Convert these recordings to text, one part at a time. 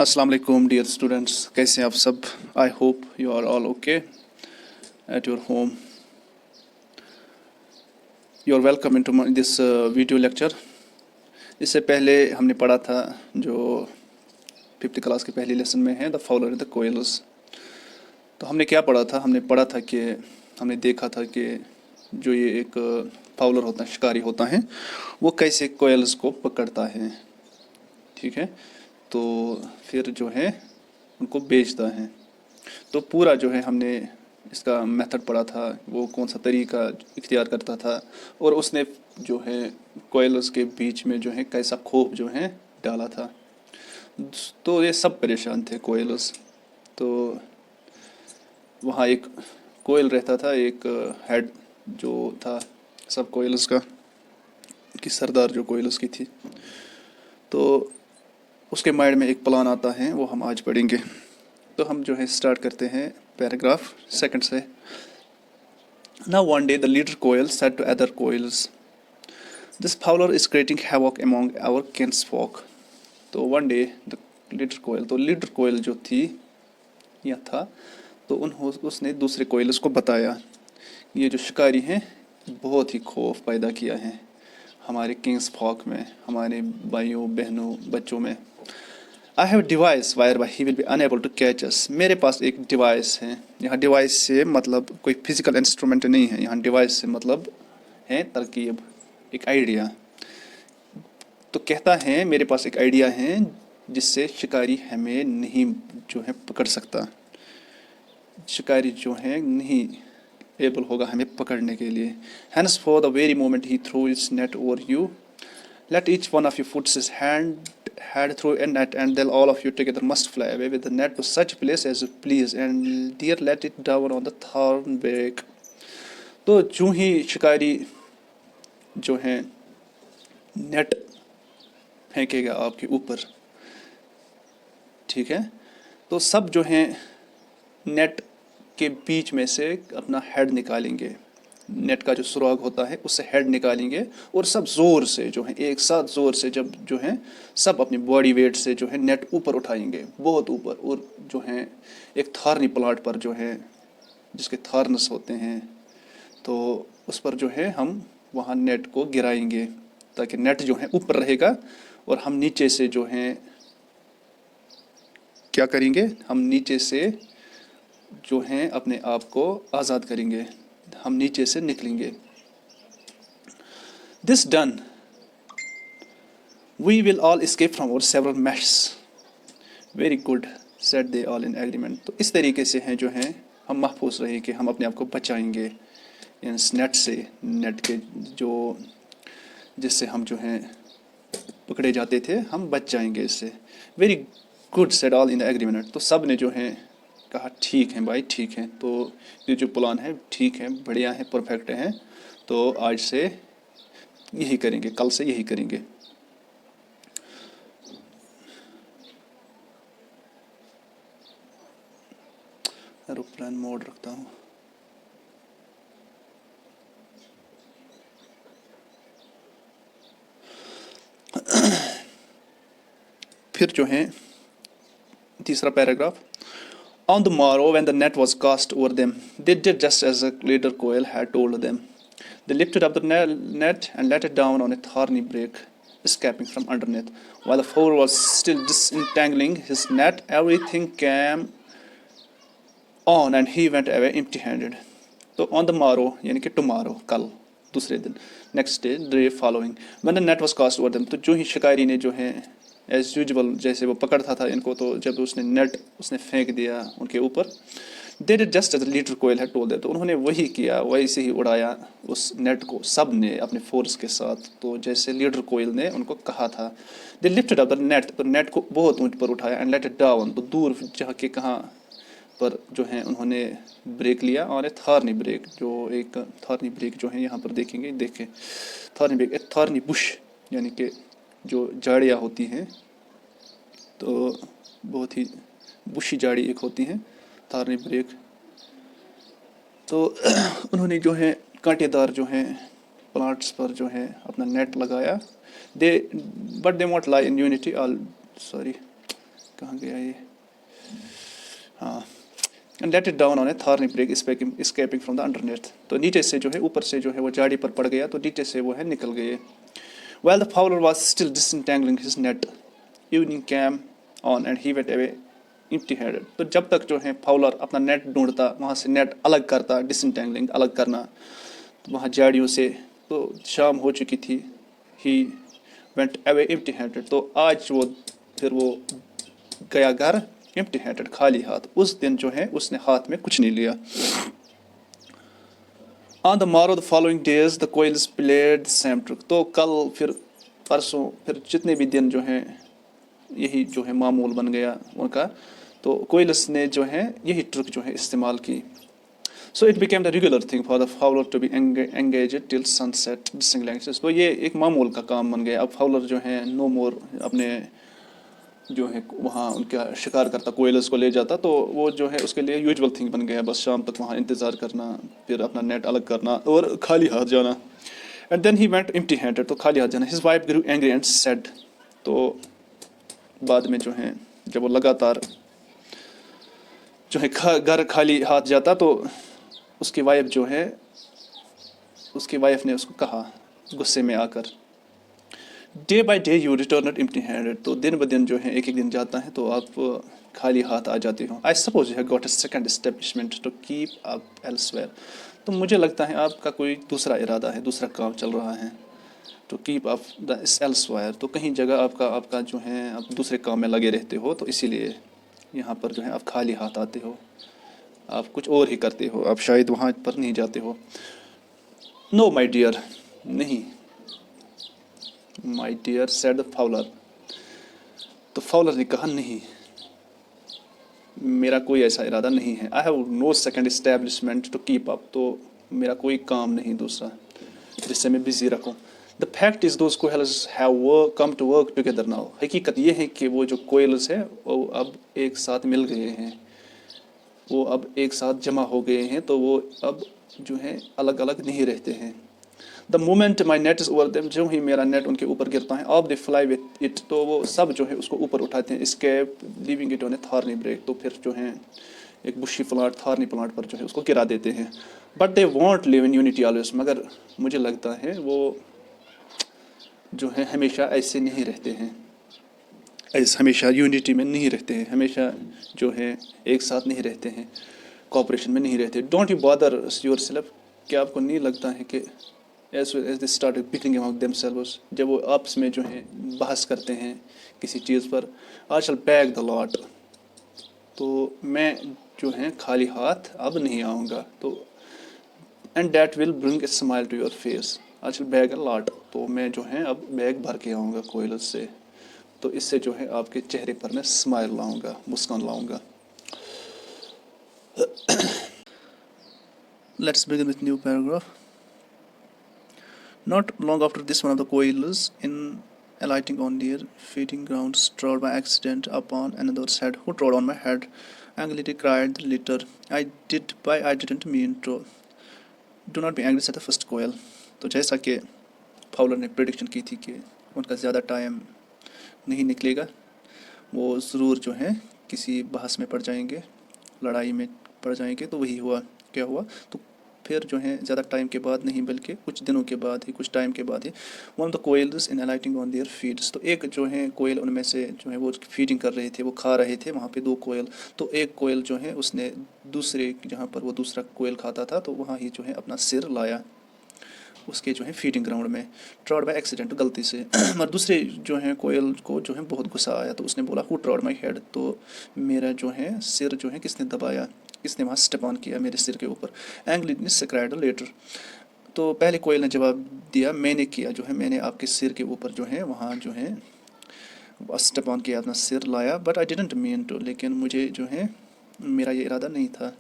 अस्सलाम वालेकुम dear students, कैसे हैं आप सब। I hope you are all okay at your home. You are welcome in to this video lecture. इससे पहले हमने पढ़ा था जो 5th क्लास के पहले लेसन में है the Fowler and the coils. तो हमने क्या पढ़ा था, हमने पढ़ा था कि हमने देखा था कि जो ये एक फाउलर होता है, शिकारी होता है, वो कैसे कोयल्स को पकड़ता है। ठीक है, तो फिर जो है उनको बेचता है। तो पूरा जो है हमने इसका मेथड पढ़ा था, वो कौन सा तरीका इख्तियार करता था, और उसने जो है कोयल्स के बीच में जो है कैसा खोप जो है डाला था। तो ये सब परेशान थे कोयल्स। तो वहाँ एक कोयल रहता था, एक हेड जो था सब कोयल्स का, की सरदार जो कोयल्स की थी। तो उसके माइंड में एक प्लान आता है, वो हम आज पढ़ेंगे। तो हम जो है स्टार्ट करते हैं पैराग्राफ सेकंड से। Now one day the leader koel said to other koels, this fowler is creating havoc among our kinsfolk. तो one day the leader koel, तो लीडर कोयल जो थी या था, तो उसने दूसरे कोयल्स को बताया, ये जो शिकारी हैं बहुत ही खौफ पैदा किया है हमारे किंग्स फॉक में, हमारे भाइयों बहनों बच्चों में। I have devise wire by he will be unable to catch us. मेरे पास एक डिवाइस है। यहाँ डिवाइस से मतलब कोई फिजिकल इंस्ट्रूमेंट नहीं है, यहाँ डिवाइस से मतलब है तरकीब, एक आइडिया। तो कहता है मेरे पास एक आइडिया है जिससे शिकारी हमें नहीं जो है पकड़ सकता, शिकारी जो है नहीं एबल होगा हमें पकड़ने के लिए। Hence for the very moment he throw its net over you, let each one of you put his head through a net, and then all of you together must fly away with the net to such place as you please, and dear let it down on the thorn beak. तो जो ही शिकारी जो है net फेंकेगा आपके ऊपर, ठीक है, तो सब जो हैं नेट के बीच में से अपना हेड निकालेंगे। नेट का जो सुराग होता है उससे हेड निकालेंगे, और सब ज़ोर से जो है एक साथ ज़ोर से जब जो है सब अपनी बॉडी वेट से जो है नेट ऊपर उठाएंगे, बहुत ऊपर। और जो है एक थारनी प्लाट पर जो है जिसके थारनस होते हैं, तो उस पर जो है हम वहाँ नेट को गिराएंगे ताकि नेट जो है ऊपर रहेगा, और हम नीचे से जो है क्या करेंगे, हम नीचे से जो है अपने आप को आज़ाद करेंगे, हम नीचे से निकलेंगे। This done we will all escape from our several meshes. Very good said they all in agreement. तो इस तरीके से हैं जो हैं हम महफूज रहे कि हम अपने आप को बचाएंगे इस नेट से, नेट के जो जिससे हम जो हैं पकड़े जाते थे, हम बच जाएंगे इससे। Very good said all in agreement. तो सब ने जो है कहा ठीक है भाई, ठीक है, तो ये जो प्लान है ठीक है, बढ़िया है, परफेक्ट है, तो आज से यही करेंगे, कल से यही करेंगे। एरोप्लेन मोड रखता हूँ। फिर जो है तीसरा paragraph. On the morrow, when the net was cast over them, they did just as the leader Koel had told them. They lifted up the net and let it down on a thorny brake, escaping from underneath. While the fowler was still disentangling his net, everything came on and he went away empty-handed. So on the morrow, यानी कि tomorrow, कल, दूसरे दिन, next day, the day following, when the net was cast over them, तो जो ही शिकारी ने जो है एज यूजुअल जैसे वो पकड़ता था इनको, तो जब उसने नेट उसने फेंक दिया उनके ऊपर, they did just as leader koel had told them, तो उन्होंने वही किया, वैसे ही उड़ाया उस नेट को सब ने अपने फोर्स के साथ, तो जैसे लीडर कोयल ने उनको कहा था। दे लिफ्टेड अप द नेट, तो नेट को बहुत ऊंच पर उठाया, एंड लेट इट डाउन, तो दूर जहाँ के कहाँ पर जो है उन्होंने ब्रेक लिया, और एक थारनी ब्रेक, जो एक थारनी ब्रेक जो है यहाँ पर देखेंगे, देखें थारनी ब्रेक, एक थारनी बुश यानी कि जो झाड़ियाँ होती हैं, तो बहुत ही बुशी झाड़ी एक होती हैं, थारनी ब्रेक। तो उन्होंने जो है कांटेदार जो है प्लांट्स पर जो है अपना नेट लगाया। They but they want lie in unity all, sorry कहाँ गया ये, हाँ, and let it down on a thorny brake escaping from the underneath. तो नीचे से जो है, ऊपर से जो है वो झाड़ी पर पड़ गया, तो नीचे से वो है निकल गए। While the fowler was still disentangling his net, evening came on and he went away empty-handed। तो जब तक जो है फाउलर अपना नेट ढूंढता, वहाँ से नेट अलग करता, डिसentangling अलग करना, तो वहाँ झाड़ियों से, तो शाम हो चुकी थी। He went away empty-handed। तो आज वो फिर वो गया घर empty-handed, खाली हाथ। उस दिन जो है उसने हाथ में कुछ नहीं लिया। On the morrow, the following days, the quails played the same trick। तो कल फिर परसों फिर जितने भी दिन जो हैं यही जो है मामूल बन गया उनका। तो कोयल्स ने जो है यही ट्रिक जो है इस्तेमाल की। So it became the regular thing for the fowler to be engaged till sunset dissing languages। तो ये एक मामूल का काम बन गया। अब फाउलर जो है नो मोर अपने जो है वहाँ उनका शिकार करता, कोयल्स को ले जाता, तो वो जो है उसके लिए यूजुअल थिंग बन गया। बस शाम तक वहाँ इंतज़ार करना, फिर अपना नेट अलग करना और खाली हाथ जाना। And then he went empty handed. तो खाली हाथ जाना। His wife grew angry and said. तो बाद में जो है जब वो लगातार जो है घर खाली हाथ जाता, तो उसकी वाइफ जो है, उसकी वाइफ ने उसको कहा गुस्से में आकर, day by day you return empty handed. तो दिन ब दिन जो है एक एक दिन जाता है तो आप खाली हाथ आ जाते हो। I suppose you have got a second establishment to keep up elsewhere. तो मुझे लगता है आपका कोई दूसरा इरादा है, दूसरा काम चल रहा है। To keep up the elsewhere, तो कहीं जगह आपका जो है आप दूसरे काम में लगे रहते हो, तो इसीलिए यहाँ पर जो है आप खाली हाथ आते हो, आप कुछ और ही करते हो, आप शायद वहाँ पर नहीं जाते हो। नो माई डियर, नहीं, my dear said the fowler. तो फाउलर ने कहा नहीं, मेरा कोई ऐसा इरादा नहीं है। I have no second establishment to keep up. तो मेरा कोई काम नहीं दूसरा जिससे मैं बिजी रखूँ। The fact is those koels have come to work together now. हकीकत ये है कि वो जो कोयल्स हैं वो अब एक साथ मिल गए हैं, वो अब एक साथ जमा हो गए हैं, तो वो अब जो है अलग अलग नहीं रहते हैं। The moment my net is over them, जो ही मेरा नेट उनके ऊपर गिरता है, off the fly with it, तो वो सब जो है उसको ऊपर उठाते हैं। Escape leaving it on a thorny brake, तो फिर जो है एक बुशी प्लांट, थॉर्नी प्लांट पर जो है उसको गिरा देते हैं। But they want live in unity always, मगर मुझे लगता है वो जो है हमेशा ऐसे नहीं रहते हैं, ऐसे हमेशा यूनिटी में नहीं रहते हैं, हमेशा जो है एक साथ नहीं रहते हैं, कोऑपरेशन में नहीं रहते। Don't you bother yourself, क्या आपको नहीं लगता है कि as they started bickering among themselves, जब वो आपस में जो है बहस करते हैं किसी चीज़ पर, आई शैल बैग द लॉट, तो मैं जो है खाली हाथ अब नहीं आऊँगा, तो and that will bring a smile to your face, I shall beg a lot, तो मैं जो है अब बैग भर के आऊँगा कोयल्स से, तो इससे जो है आपके चेहरे पर मैं स्माइल लाऊँगा, मुस्कान लाऊँगा। Let's begin with new paragraph. Not long after this, one of the quails, in alighting on their feeding grounds, trod by accident upon another's head. Who trod on my head? Angrily cried the latter. I didn't mean to. Do not be angry, said the first quail. तो जैसा कि Fowler ने prediction की थी कि उनका ज़्यादा time नहीं निकलेगा, वो ज़रूर जो है किसी बहस में पड़ जाएंगे, लड़ाई में पड़ जाएंगे, तो वही हुआ। क्या हुआ? तो फिर जो है ज़्यादा टाइम के बाद नहीं, बल्कि कुछ दिनों के बाद ही, कुछ टाइम के बाद ही, one of the koels in alighting on their feeds, तो एक जो है कोयल उनमें से जो है वो फीडिंग कर रहे थे, वो खा रहे थे वहाँ पे दो कोयल, तो एक कोयल जो है उसने दूसरे, जहाँ पर वो दूसरा कोयल खाता था, तो वहाँ ही जो है अपना सिर लाया उसके जो है फीडिंग ग्राउंड में, ट्रॉड बाय एक्सीडेंट, गलती से। मगर दूसरे जो है कोयल को जो है बहुत गुस्सा आया, तो उसने बोला हु ट्रॉड माई हेड, तो मेरा जो है सिर जो है किसने दबाया, किसने वहाँ स्टेप ऑन किया मेरे सिर के ऊपर। एंग्रीली क्राइड लेटर, तो पहले कोयल ने जवाब दिया मैंने किया, जो है मैंने आपके सिर के ऊपर जो है वहाँ जो है स्टेप ऑन किया, अपना सिर लाया। But I didn't mean to, लेकिन मुझे जो है मेरा ये इरादा नहीं था।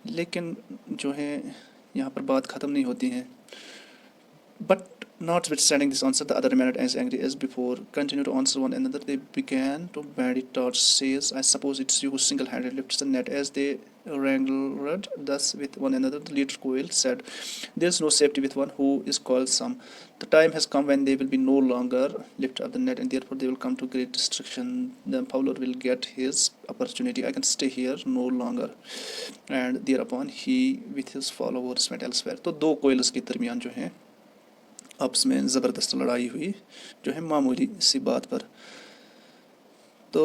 लेकिन जो है यहाँ पर बात ख़त्म नहीं होती है। But notwithstanding this answer, the other remained as angry as before, continued to answer one another. They began to bandy torch says, I suppose it's you who single-handedly lifts the net. As they wrangled thus with one another, the leader Coyle said, "There is no safety with one who is called some. The time has come when they will be no longer lift up the net, and therefore they will come to great destruction. Then Fowler will get his opportunity. I can stay here no longer." And thereupon he with his followers went elsewhere. तो दो coils के दरमियान जो है आपस में ज़बरदस्त लड़ाई हुई, जो है मामूली सी बात पर। तो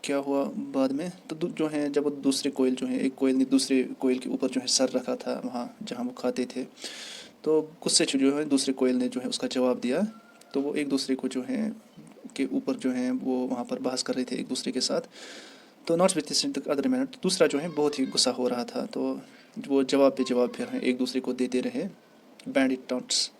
क्या हुआ बाद में, तो जो है जब वो दूसरे कोयल जो है, एक कोयल ने दूसरे कोयल के ऊपर जो है सर रखा था वहाँ जहाँ वो खाते थे, तो गुस्से से जो है दूसरे कोयल ने जो है उसका जवाब दिया। तो वो एक दूसरे को जो है के ऊपर जो है वो वहाँ पर बहस कर रहे थे एक दूसरे के साथ। तो not with the other man, दूसरा जो है बहुत ही गुस्सा हो रहा था, तो वो जवाब पे जवाब फिर एक दूसरे को देते रहे, बैंडिट टॉन्ट्स,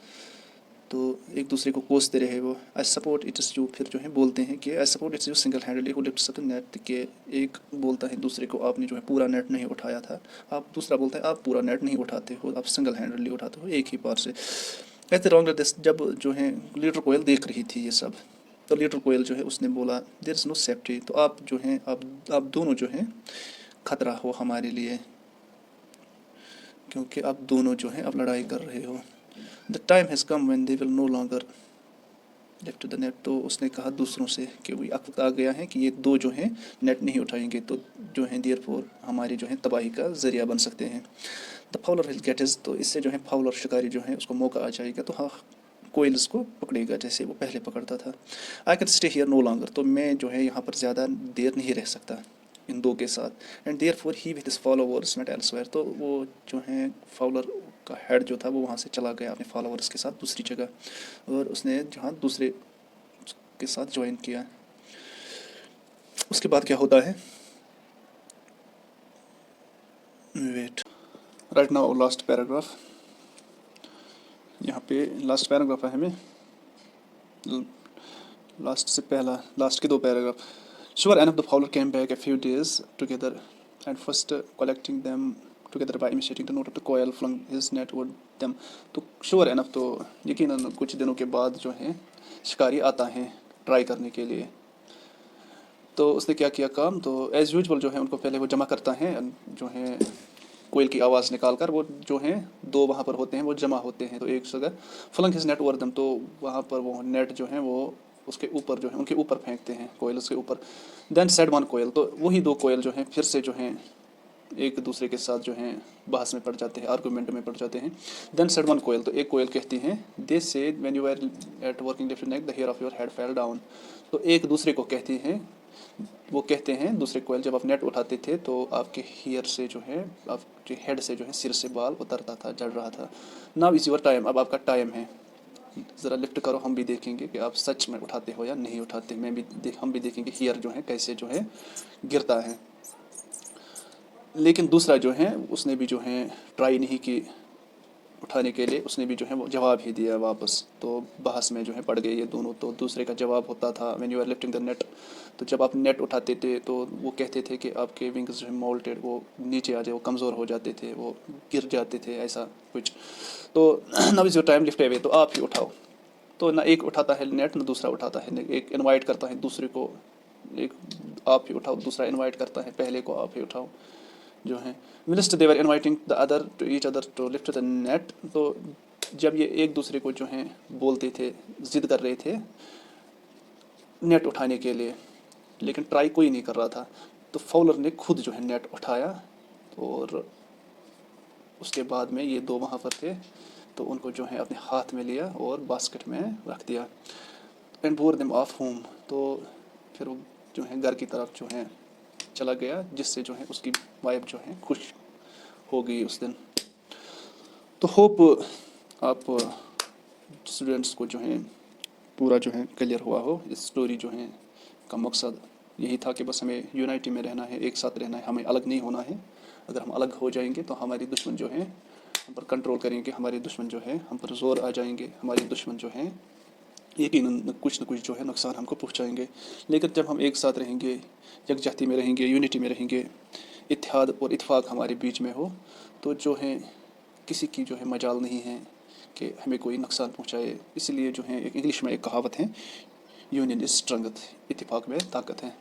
तो एक दूसरे को कोसते रहे वो। आई सपोर्ट इट्स यू, फिर जो है बोलते हैं कि I support it's you single हैंडली who lifts up the net, के एक बोलता है दूसरे को आपने जो है पूरा नेट नहीं उठाया था, आप दूसरा बोलता है आप पूरा नेट नहीं उठाते हो, आप सिंगल हैंडली उठाते हो एक ही बार से। ऐसे रॉन्ग दिस, जब जो है लीडर कोयल देख रही थी ये सब, तो लीडर कोयल जो है उसने बोला देयर इज़ नो सेफ्टी, तो आप जो हैं आप दोनों जो हैं खतरा हो हमारे लिए, क्योंकि आप दोनों जो हैं अब लड़ाई कर रहे हो। The time has come when they will no longer lift the net, तो उसने कहा दूसरों से कि वही वक्त आ गया है कि ये दो जो हैं नेट नहीं उठाएंगे, तो जो है देयरफॉर हमारी जो है तबाही का ज़रिया बन सकते हैं। The Fowler will get his, तो इससे जो है फाउलर शिकारी जो है उसको मौका आ जाएगा, तो हाँ कोयल इसको पकड़ेगा जैसे वो पहले पकड़ता था। I can stay here no longer, तो मैं जो है यहाँ पर ज़्यादा देर नहीं रह सकता इन दो के साथ। And therefore he with his followers went elsewhere, तो वो जो है फाउलर का हेड जो था वो वहाँ से चला गया अपने फॉलोवर्स के साथ दूसरी जगह, और उसने जहाँ दूसरे के साथ ज्वाइन किया। उसके बाद क्या होता है, wait, right now last paragraph, यहाँ पे लास्ट पैराग्राफ है हमें, लास्ट से पहला, लास्ट के दो paragraph. Sure enough the fowler came back a few days together and first collecting them together by imitating the note of the koel flung his net over them. तो sure enough, तो यकीनन कुछ दिनों के बाद जो है शिकारी आता है ट्राई करने के लिए। तो उसने क्या किया काम, तो एज़ यूजुअल जो है उनको पहले वो जमा करता है, जो है कोयल की आवाज़ निकाल कर, वो जो हैं दो वहाँ पर होते हैं वो जमा होते हैं, तो एक जगह flung his net over them, तो वहाँ पर वो नेट जो है वो उसके ऊपर जो है उनके ऊपर फेंकते हैं, कोयल उसके ऊपर। देन सेड वन कोयल, तो वही दो कोयल जो हैं फिर से जो हैं एक दूसरे के साथ जो हैं बहस में पड़ जाते हैं, आर्गूमेंट में पड़ जाते हैं। देन सेड वन कोयल, तो एक कोयल कहती हैं they said when you were at working lift neck the hair of your head fell down, तो एक दूसरे को कहती हैं, वो कहते हैं दूसरे कोयल जब आप नेट उठाते थे तो आपके हेयर से जो है आपके हेड से जो है सिर से बाल उतरता था, जड़ रहा था। नाउ इज़ योर टाइम, अब आपका टाइम है, ज़रा लिफ्ट करो, हम भी देखेंगे कि आप सच में उठाते हो या नहीं उठाते, हम भी देखेंगे हेयर जो है कैसे जो है गिरता है। लेकिन दूसरा जो है उसने भी जो है ट्राई नहीं की उठाने के लिए, उसने भी जो है वो जवाब ही दिया वापस, तो बहस में जो है पड़ गए ये दोनों। तो दूसरे का जवाब होता था when you are lifting the net, तो जब आप नेट उठाते थे तो वो कहते थे कि आपके विंग्स जो है मोल्टेड, वो नीचे आ जाए, वो कमज़ोर हो जाते थे, वो गिर जाते थे, ऐसा कुछ। तो now is your time lift away, तो आप ही उठाओ। तो ना एक उठाता है नेट, ना दूसरा उठाता है, एक इन्वाइट करता है दूसरे को, एक आप ही उठाओ, दूसरा इन्वाइट करता है पहले को आप ही उठाओ जो है। Whilst they were inviting the other to each other to lift the net, तो जब ये एक दूसरे को जो है बोलते थे, जिद कर रहे थे नेट उठाने के लिए, लेकिन ट्राई कोई नहीं कर रहा था, तो फाउलर ने खुद जो है नेट उठाया, और उसके बाद में ये दो वहाँ पर थे तो उनको जो है अपने हाथ में लिया और बास्केट में रख दिया। And bore them of home, तो फिर वो जो है घर की तरफ जो है चला गया, जिससे जो है उसकी वाइफ जो है खुश हो गई उस दिन। तो होप आप स्टूडेंट्स को जो है पूरा जो है क्लियर हुआ हो। इस स्टोरी जो है का मकसद यही था कि बस हमें यूनाइटी में रहना है, एक साथ रहना है, हमें अलग नहीं होना है। अगर हम अलग हो जाएंगे तो हमारी दुश्मन जो है हम पर कंट्रोल करेंगे, हमारे दुश्मन जो है हम पर जोर आ जाएंगे, हमारे दुश्मन जो हैं यकीनन कुछ न कुछ जो है नुकसान हमको पहुंचाएंगे। लेकिन जब हम एक साथ रहेंगे, यकजहती में रहेंगे, यूनिटी में रहेंगे, इत्तेहाद और इत्फाक हमारे बीच में हो, तो जो है किसी की जो है मजाल नहीं है कि हमें कोई नुकसान पहुंचाए। इसलिए जो है एक इंग्लिश में एक कहावत है, यूनियन इज़ स्ट्रेंथ, इत्तेफाक में ताकत है।